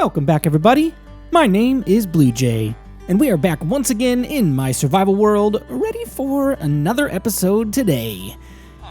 Welcome back, everybody. My name is BluJay, and we are back once again in my survival world, ready for another episode today.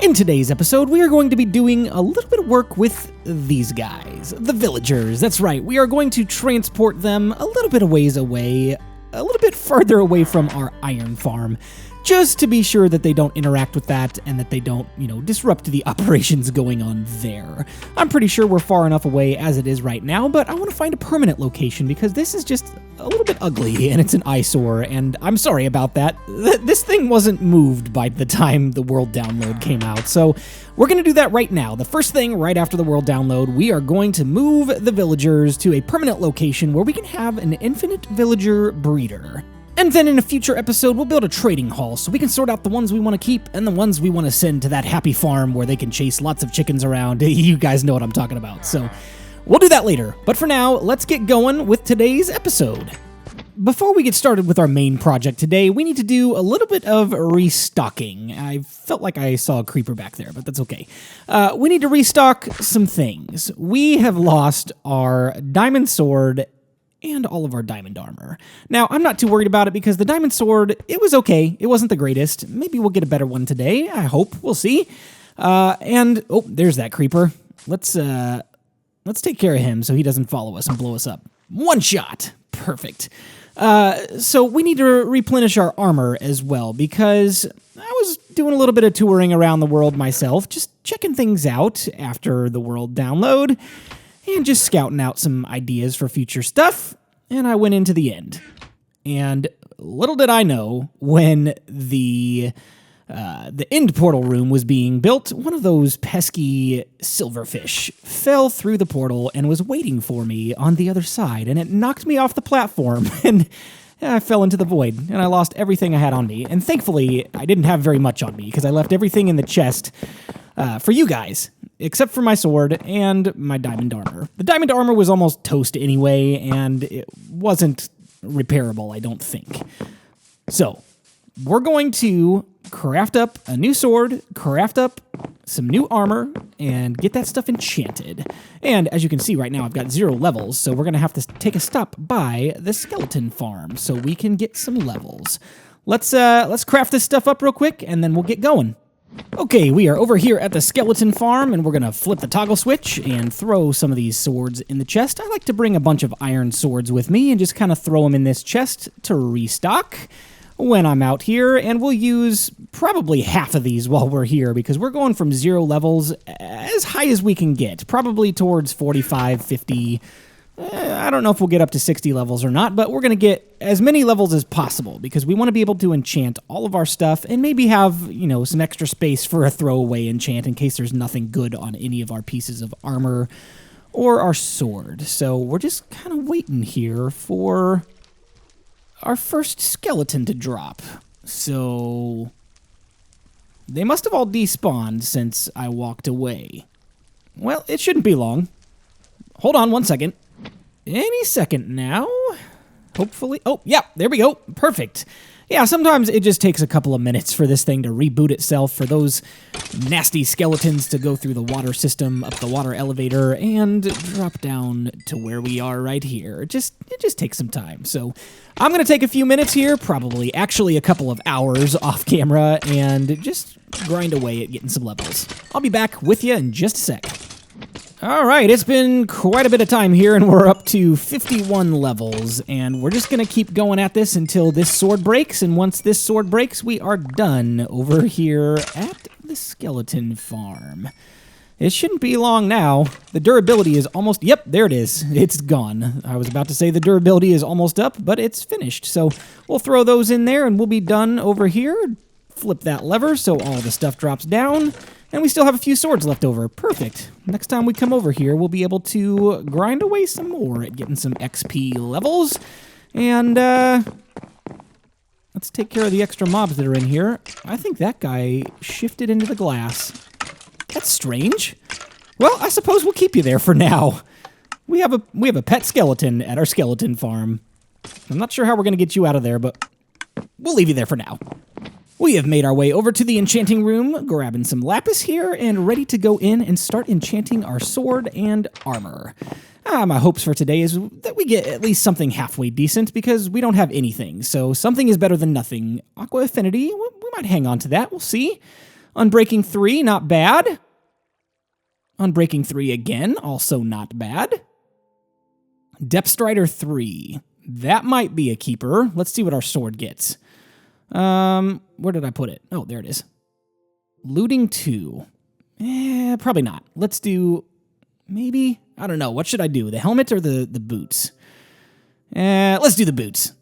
In today's episode, we are going to be doing a little bit of work with these guys, the villagers. That's right, we are going to transport them a little bit of ways away, a little bit further away from our iron farm, just to be sure that they don't interact with that and that they don't, disrupt the operations going on there. I'm pretty sure we're far enough away as it is right now, but I want to find a permanent location because this is just a little bit ugly and it's an eyesore, and I'm sorry about that. This thing wasn't moved by the time the world download came out, so we're going to do that right now. The first thing right after the world download, we are going to move the villagers to a permanent location where we can have an infinite villager breeder. And then in a future episode, we'll build a trading hall so we can sort out the ones we want to keep and the ones we want to send to that happy farm where they can chase lots of chickens around. You guys know what I'm talking about. So we'll do that later. But for now, let's get going with today's episode. Before we get started with our main project today, we need to do a little bit of restocking. I felt like I saw a creeper back there, but that's okay. We need to restock some things. We have lost our diamond sword and all of our diamond armor. Now, I'm not too worried about it because the diamond sword, it was okay. It wasn't the greatest. Maybe we'll get a better one today. I hope. We'll see. Oh, there's that creeper. Let's take care of him so he doesn't follow us and blow us up. One shot. Perfect. So we need to replenish our armor as well because I was doing a little bit of touring around the world myself, just checking things out after the world download, and just scouting out some ideas for future stuff, and I went into the end. And little did I know, when the end portal room was being built, one of those pesky silverfish fell through the portal and was waiting for me on the other side, and it knocked me off the platform, and I fell into the void, and I lost everything I had on me. And thankfully, I didn't have very much on me, because I left everything in the chest for you guys, except for my sword and my diamond armor. The diamond armor was almost toast anyway, and it wasn't repairable, I don't think. So, we're going to craft up a new sword, craft up some new armor, and get that stuff enchanted. And as you can see right now, I've got 0 levels, so we're going to have to take a stop by the skeleton farm so we can get some levels. Let's craft this stuff up real quick, and then we'll get going. Okay, we are over here at the skeleton farm, and we're going to flip the toggle switch and throw some of these swords in the chest. I like to bring a bunch of iron swords with me and just kind of throw them in this chest to restock when I'm out here, and we'll use probably half of these while we're here because we're going from 0 levels as high as we can get, probably towards 45, 50. I don't know if we'll get up to 60 levels or not, but we're going to get as many levels as possible because we want to be able to enchant all of our stuff and maybe have, some extra space for a throwaway enchant in case there's nothing good on any of our pieces of armor or our sword. So we're just kind of waiting here for our first skeleton to drop. So they must have all despawned since I walked away. Well, it shouldn't be long. Hold on one second. Any second now. Hopefully. Oh, yeah, there we go. Perfect. Yeah, sometimes it just takes a couple of minutes for this thing to reboot itself, for those nasty skeletons to go through the water system, up the water elevator, and drop down to where we are right here. It just takes some time. So I'm going to take a few minutes here, probably actually a couple of hours off camera, and just grind away at getting some levels. I'll be back with you in just a sec. All right, it's been quite a bit of time here, and we're up to 51 levels, and we're just going to keep going at this until this sword breaks, and once this sword breaks, we are done over here at the skeleton farm. It shouldn't be long now. The durability is almost... Yep, there it is. It's gone. I was about to say the durability is almost up, but it's finished, so we'll throw those in there, and we'll be done over here. Flip that lever so all the stuff drops down. And we still have a few swords left over. Perfect. Next time we come over here, we'll be able to grind away some more at getting some XP levels. And let's take care of the extra mobs that are in here. I think that guy shifted into the glass. That's strange. Well, I suppose we'll keep you there for now. We have a pet skeleton at our skeleton farm. I'm not sure how we're going to get you out of there, but we'll leave you there for now. We have made our way over to the enchanting room, grabbing some lapis here, and ready to go in and start enchanting our sword and armor. my hopes for today is that we get at least something halfway decent because we don't have anything. So something is better than nothing. Aqua Affinity, we might hang on to that. We'll see. Unbreaking 3, not bad. Unbreaking 3 again, also not bad. Depth Strider 3. That might be a keeper. Let's see what our sword gets. Where did I put it? Oh, there it is. Looting 2. Probably not. Let's do... maybe? I don't know. What should I do? The helmet or the boots? Let's do the boots.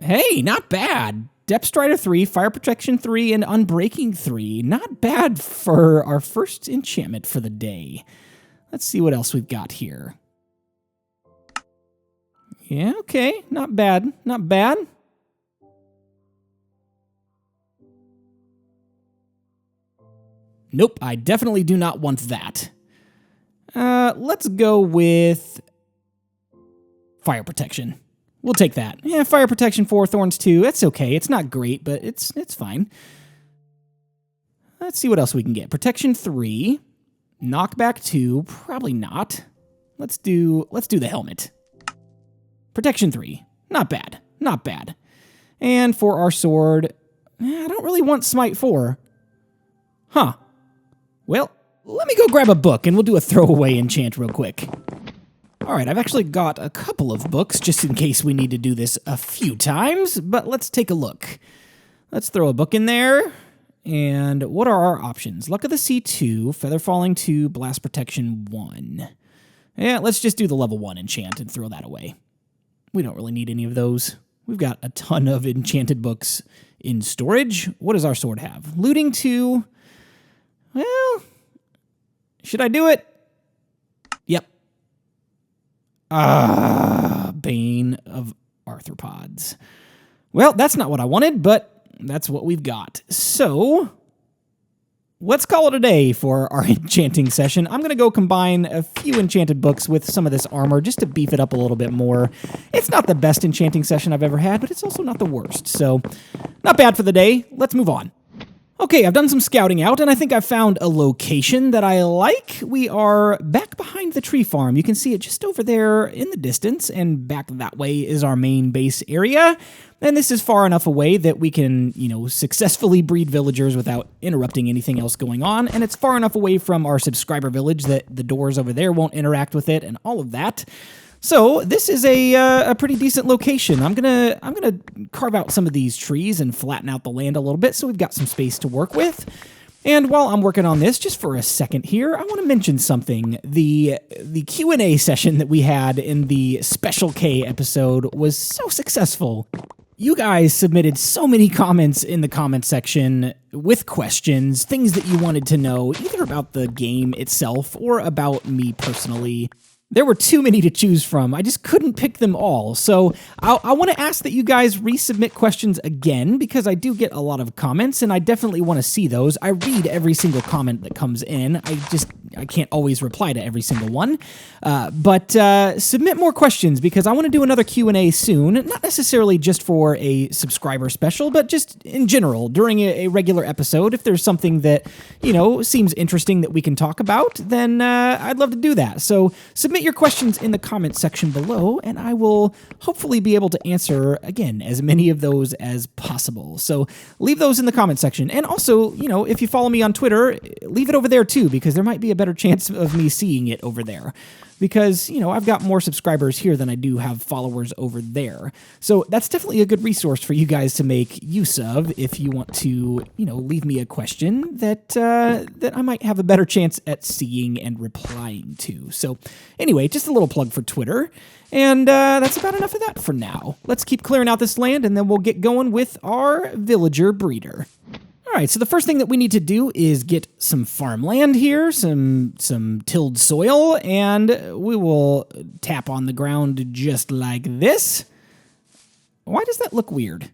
Hey, not bad. Depth Strider 3, Fire Protection 3, and Unbreaking 3. Not bad for our first enchantment for the day. Let's see what else we've got here. Yeah, okay. Not bad. Not bad. Nope, I definitely do not want that. Let's go with Fire Protection. We'll take that. Yeah, Fire Protection 4, Thorns 2. It's okay. It's not great, but it's fine. Let's see what else we can get. Protection 3, Knockback 2. Probably not. Let's do the helmet. Protection 3. Not bad. Not bad. And for our sword, I don't really want Smite 4. Huh. Well, let me go grab a book and we'll do a throwaway enchant real quick. Alright, I've actually got a couple of books just in case we need to do this a few times, but let's take a look. Let's throw a book in there. And what are our options? Luck of the Sea 2, Feather Falling 2, Blast Protection 1. Yeah, let's just do the level 1 enchant and throw that away. We don't really need any of those. We've got a ton of enchanted books in storage. What does our sword have? Looting 2. Well, should I do it? Yep. Bane of Arthropods. Well, that's not what I wanted, but that's what we've got. So, let's call it a day for our enchanting session. I'm going to go combine a few enchanted books with some of this armor just to beef it up a little bit more. It's not the best enchanting session I've ever had, but it's also not the worst. So, not bad for the day. Let's move on. Okay, I've done some scouting out, and I think I've found a location that I like. We are back behind the tree farm. You can see it just over there in the distance, and back that way is our main base area. And this is far enough away that we can, successfully breed villagers without interrupting anything else going on. And it's far enough away from our subscriber village that the doors over there won't interact with it and all of that. So this is a pretty decent location. I'm gonna carve out some of these trees and flatten out the land a little bit so we've got some space to work with. And while I'm working on this, just for a second here, I want to mention something. The Q&A session that we had in the Special K episode was so successful. You guys submitted so many comments in the comment section with questions, things that you wanted to know, either about the game itself or about me personally. There were too many to choose from. I just couldn't pick them all. So I want to ask that you guys resubmit questions again because I do get a lot of comments and I definitely want to see those. I read every single comment that comes in. I can't always reply to every single one. But submit more questions because I want to do another Q&A soon. Not necessarily just for a subscriber special, but just in general during a regular episode. If there's something that, seems interesting that we can talk about, then I'd love to do that. So submit your questions in the comment section below, and I will hopefully be able to answer, again, as many of those as possible. So leave those in the comment section. And also, if you follow me on Twitter, leave it over there too, because there might be a better chance of me seeing it over there. Because, I've got more subscribers here than I do have followers over there. So that's definitely a good resource for you guys to make use of if you want to, leave me a question that I might have a better chance at seeing and replying to. So anyway, just a little plug for Twitter. And that's about enough of that for now. Let's keep clearing out this land and then we'll get going with our villager breeder. All right, so the first thing that we need to do is get some farmland here, some tilled soil, and we will tap on the ground just like this. Why does that look weird?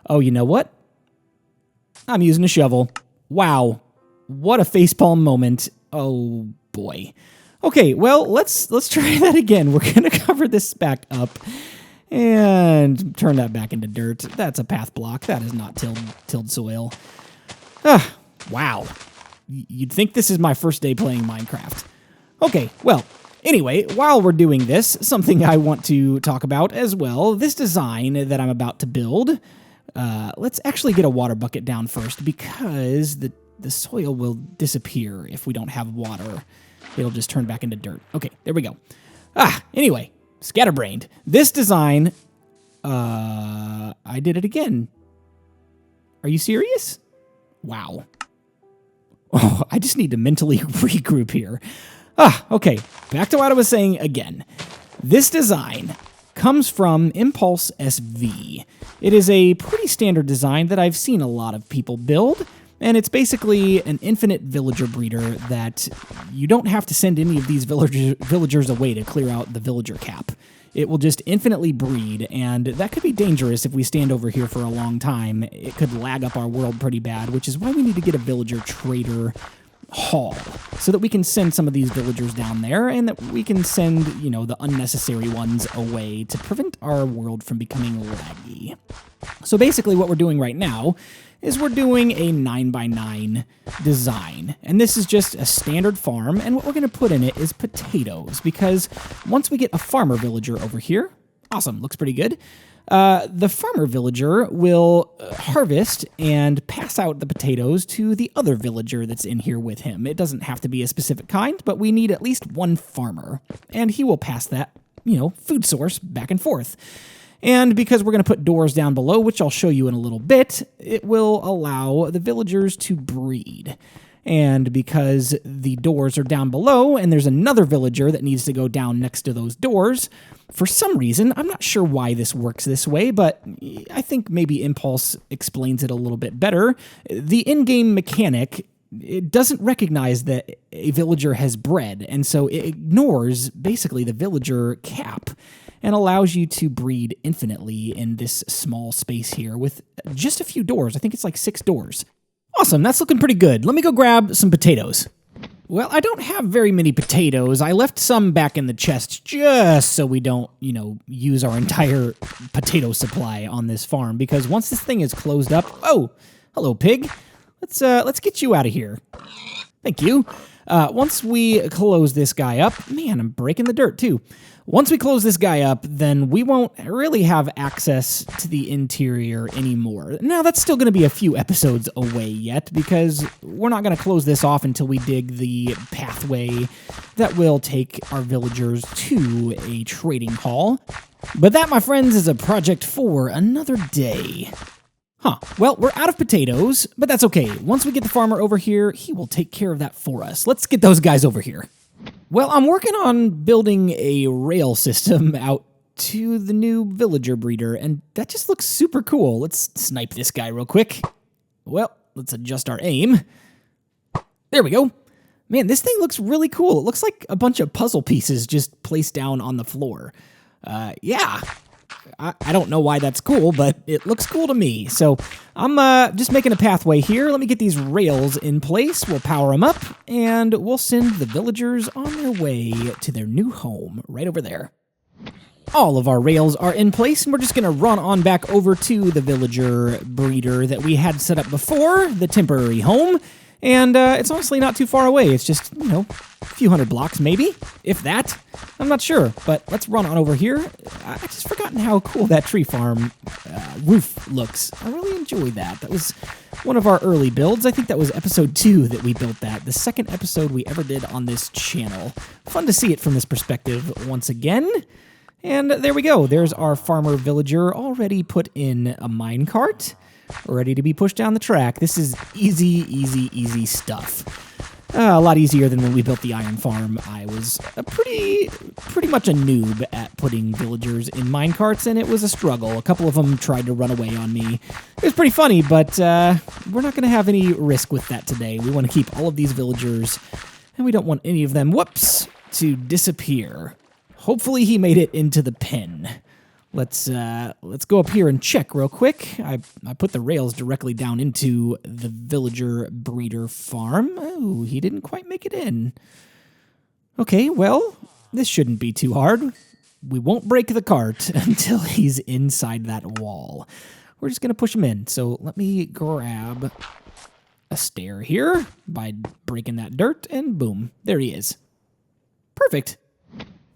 Oh, you know what? I'm using a shovel. Wow, what a facepalm moment. Oh, boy. Okay, well, let's try that again. We're going to cover this back up. And turn that back into dirt. That's a path block. That is not tilled soil. Wow. You'd think this is my first day playing Minecraft. Okay, well, anyway, while we're doing this, something I want to talk about as well, this design that I'm about to build, let's actually get a water bucket down first because the soil will disappear if we don't have water. It'll just turn back into dirt. Okay, there we go. Anyway, scatterbrained. This design, I did it again. Are you serious? Wow. Oh, I just need to mentally regroup here. Okay, back to what I was saying again. This design comes from Impulse SV. It is a pretty standard design that I've seen a lot of people build, and it's basically an infinite villager breeder that you don't have to send any of these villagers away to clear out the villager cap. It will just infinitely breed, and that could be dangerous if we stand over here for a long time. It could lag up our world pretty bad, which is why we need to get a villager trader hall so that we can send some of these villagers down there and that we can send, you know, the unnecessary ones away to prevent our world from becoming laggy. So basically what we're doing right now is we're doing a 9x9 design. And this is just a standard farm, and what we're going to put in it is potatoes, because once we get a farmer villager over here, awesome, looks pretty good, the farmer villager will harvest and pass out the potatoes to the other villager that's in here with him. It doesn't have to be a specific kind, but we need at least one farmer, and he will pass that, you know, food source back and forth. And because we're going to put doors down below, which I'll show you in a little bit, it will allow the villagers to breed. And because the doors are down below and there's another villager that needs to go down next to those doors, for some reason, I'm not sure why this works this way, but I think maybe Impulse explains it a little bit better. The in-game mechanic, it doesn't recognize that a villager has bred, and so it ignores basically the villager cap and allows you to breed infinitely in this small space here with just a few doors. I think it's like 6 doors. Awesome, that's looking pretty good. Let me go grab some potatoes. Well, I don't have very many potatoes. I left some back in the chest just so we don't, you know, use our entire potato supply on this farm, because once this thing is closed up... Oh, hello, pig. Let's get you out of here. Thank you. Once we close this guy up... Man, I'm breaking the dirt, too. Once we close this guy up, then we won't really have access to the interior anymore. Now, that's still going to be a few episodes away yet, because we're not going to close this off until we dig the pathway that will take our villagers to a trading hall. But that, my friends, is a project for another day. Well, we're out of potatoes, but that's okay. Once we get the farmer over here, he will take care of that for us. Let's get those guys over here. Well, I'm working on building a rail system out to the new villager breeder, and that just looks super cool. Let's snipe this guy real quick. Well, let's adjust our aim. There we go. Man, this thing looks really cool. It looks like a bunch of puzzle pieces just placed down on the floor. Yeah. I don't know why that's cool, but it looks cool to me. So I'm just making a pathway here. Let me get these rails in place. We'll power them up, and we'll send the villagers on their way to their new home right over there. All of our rails are in place, and we're just going to run on back over to the villager breeder that we had set up before, the temporary home. And it's honestly not too far away. It's just, you know, a few hundred blocks maybe, if that. I'm not sure, but let's run on over here. I just forgotten how cool that tree farm roof looks. I really enjoyed that. That was one of our early builds. I think that was episode 2 that we built that. The second episode we ever did on this channel. Fun to see it from this perspective once again. And there we go. There's our farmer villager already put in a minecart, ready to be pushed down the track. This is easy stuff. A lot easier than when we built the iron farm. I was pretty much a noob at putting villagers in minecarts, and it was a struggle. A couple of them tried to run away on me. It was pretty funny, but we're not going to have any risk with that today. We want to keep all of these villagers, and we don't want any of them, whoops, to disappear. Hopefully he made it into the pen. Let's go up here and check real quick. I put the rails directly down into the villager breeder farm. Oh, he didn't quite make it in. Okay, well, this shouldn't be too hard. We won't break the cart until he's inside that wall. We're just going to push him in. So let me grab a stair here by breaking that dirt, and boom, there he is. Perfect.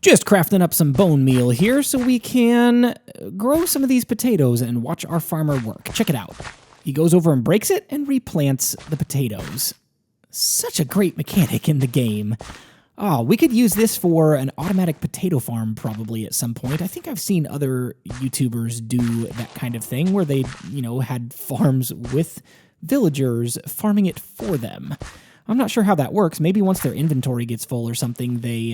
Just crafting up some bone meal here so we can grow some of these potatoes and watch our farmer work. Check it out. He goes over and breaks it and replants the potatoes. Such a great mechanic in the game. Oh, we could use this for an automatic potato farm probably at some point. I think I've seen other YouTubers do that kind of thing where they, had farms with villagers farming it for them. I'm not sure how that works. Maybe once their inventory gets full or something, they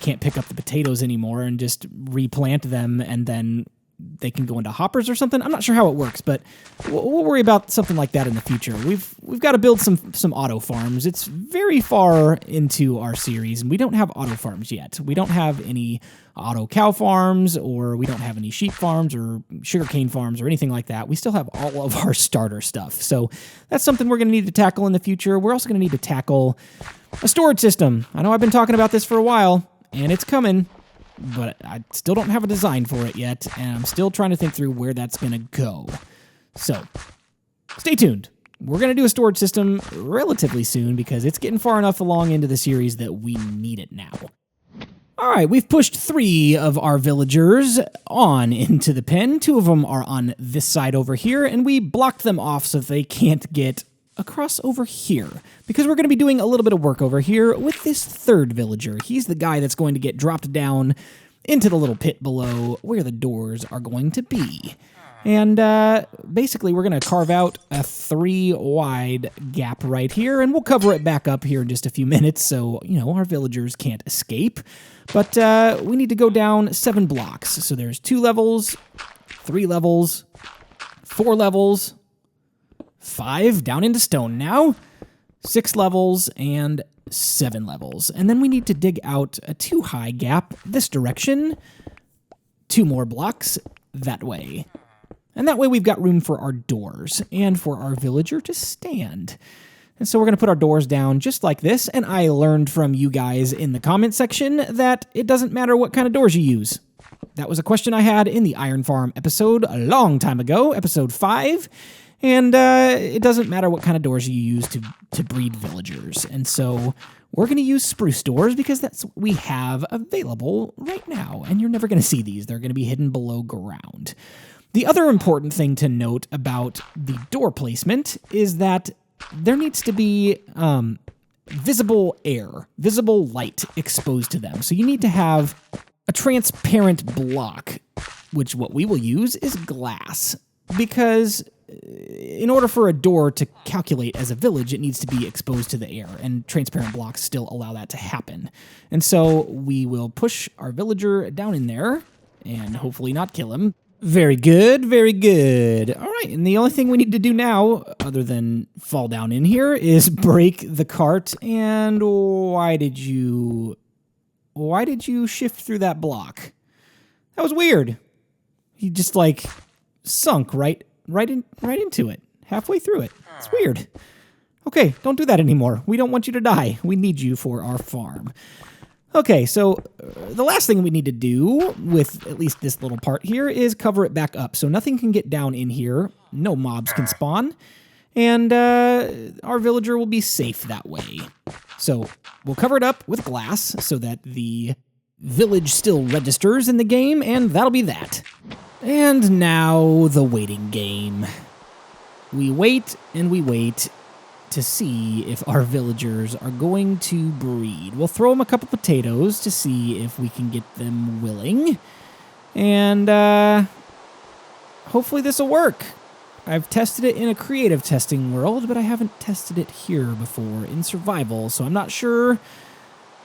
can't pick up the potatoes anymore and just replant them, and then they can go into hoppers or something. I'm not sure how it works, but we'll worry about something like that in the future. We've got to build some auto farms. It's very far into our series, and we don't have auto farms yet. We don't have any auto cow farms, or we don't have any sheep farms or sugarcane farms or anything like that. We still have all of our starter stuff. So that's something we're going to need to tackle in the future. We're also going to need to tackle a storage system. I know I've been talking about this for a while, and it's coming, but I still don't have a design for it yet, and I'm still trying to think through where that's going to go. So, stay tuned. We're going to do a storage system relatively soon because it's getting far enough along into the series that we need it now. All right, we've pushed 3 of our villagers on into the pen. 2 of them are on this side over here, and we blocked them off so they can't get across over here, because we're going to be doing a little bit of work over here with this 3rd villager. He's the guy that's going to get dropped down into the little pit below where the doors are going to be. And basically, we're going to carve out a 3-wide gap right here, and we'll cover it back up here in just a few minutes so, our villagers can't escape. But we need to go down 7 blocks. So there's 2 levels, 3 levels, 4 levels, 5 down into stone now, 6 levels, and 7 levels. And then we need to dig out a 2-high gap this direction, 2 more blocks that way. And that way we've got room for our doors and for our villager to stand. And so we're going to put our doors down just like this, and I learned from you guys in the comment section that it doesn't matter what kind of doors you use. That was a question I had in the Iron Farm episode a long time ago, episode 5. And it doesn't matter what kind of doors you use to breed villagers. And so we're going to use spruce doors because that's what we have available right now. And you're never going to see these. They're going to be hidden below ground. The other important thing to note about the door placement is that there needs to be visible air, visible light exposed to them. So you need to have a transparent block, which what we will use is glass, because in order for a door to calculate as a village, it needs to be exposed to the air, and transparent blocks still allow that to happen. And so we will push our villager down in there and hopefully not kill him. Very good, very good. All right, and the only thing we need to do now, other than fall down in here, is break the cart. And why did you shift through that block? That was weird. He just sunk right into it, halfway through it. It's weird. Okay, don't do that anymore. We don't want you to die. We need you for our farm. Okay, so the last thing we need to do with at least this little part here is cover it back up. So nothing can get down in here. No mobs can spawn. And our villager will be safe that way. So we'll cover it up with glass so that the village still registers in the game, and that'll be that. And now the waiting game. We wait and we wait to see if our villagers are going to breed. We'll throw them a couple potatoes to see if we can get them willing. And hopefully this will work. I've tested it in a creative testing world, but I haven't tested it here before in survival, so I'm not sure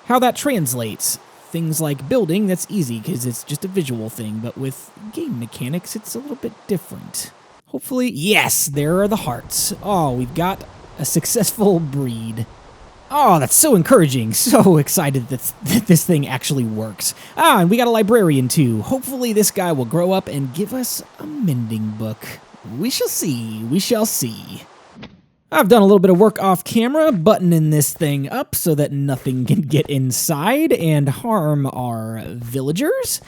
how that translates. Things like building, that's easy because it's just a visual thing, but with game mechanics, it's a little bit different. Hopefully, yes, there are the hearts. Oh, we've got a successful breed. Oh, that's so encouraging. So excited that this thing actually works. Ah, and we got a librarian too. Hopefully this guy will grow up and give us a mending book. We shall see. We shall see. I've done a little bit of work off camera, buttoning this thing up so that nothing can get inside and harm our villagers.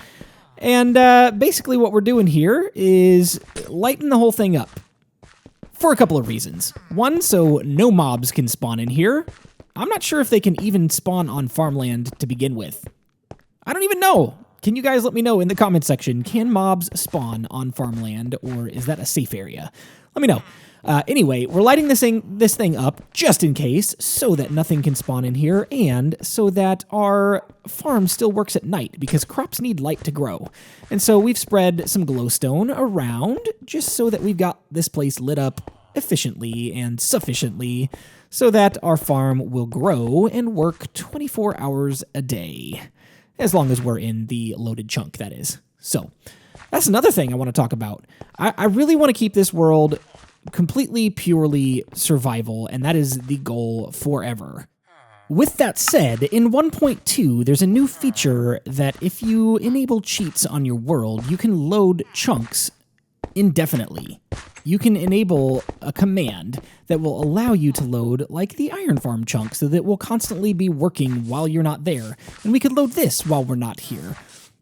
And basically what we're doing here is lighten the whole thing up. for a couple of reasons. One, so no mobs can spawn in here. I'm not sure if they can even spawn on farmland to begin with. I don't even know. Can you guys let me know in the comment section, can mobs spawn on farmland, or is that a safe area? Let me know. Anyway, we're lighting this thing up just in case, so that nothing can spawn in here, and so that our farm still works at night, because crops need light to grow. And so we've spread some glowstone around, just so that we've got this place lit up efficiently and sufficiently, so that our farm will grow and work 24 hours a day. As long as we're in the loaded chunk, that is. So, that's another thing I want to talk about. I really want to keep this world completely, purely survival, and that is the goal forever. With that said, in 1.2, there's a new feature that if you enable cheats on your world, you can load chunks indefinitely. You can enable a command that will allow you to load like the iron farm chunk so that it will constantly be working while you're not there. And we could load this while we're not here.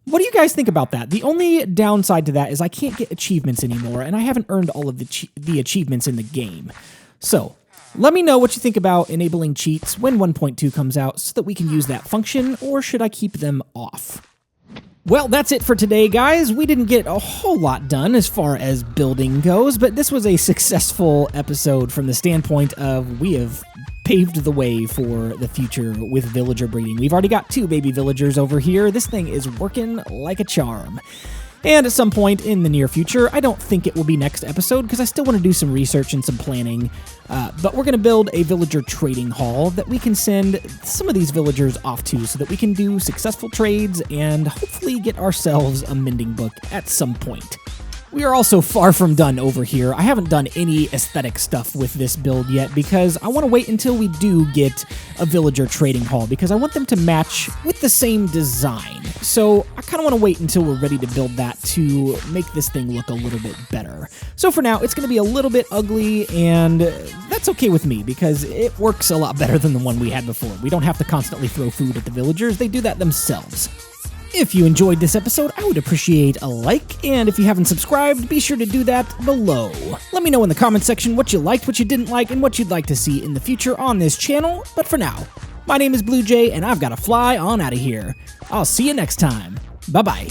What do you guys think about that? The only downside to that is I can't get achievements anymore, and I haven't earned all of the achievements in the game. So, let me know what you think about enabling cheats when 1.2 comes out so that we can use that function, or should I keep them off? Well, that's it for today, guys. We didn't get a whole lot done as far as building goes, but this was a successful episode from the standpoint of we have paved the way for the future with villager breeding. We've already got 2 baby villagers over here. This thing is working like a charm. And at some point in the near future, I don't think it will be next episode because I still want to do some research and some planning, but we're going to build a villager trading hall that we can send some of these villagers off to so that we can do successful trades and hopefully get ourselves a mending book at some point. We are also far from done over here. I haven't done any aesthetic stuff with this build yet because I want to wait until we do get a villager trading hall because I want them to match with the same design. So I kind of want to wait until we're ready to build that to make this thing look a little bit better. So for now, it's going to be a little bit ugly, and that's okay with me because it works a lot better than the one we had before. We don't have to constantly throw food at the villagers. They do that themselves. If you enjoyed this episode, I would appreciate a like, and if you haven't subscribed, be sure to do that below. Let me know in the comment section what you liked, what you didn't like, and what you'd like to see in the future on this channel, but for now, my name is BluJay, and I've got to fly on out of here. I'll see you next time. Bye-bye.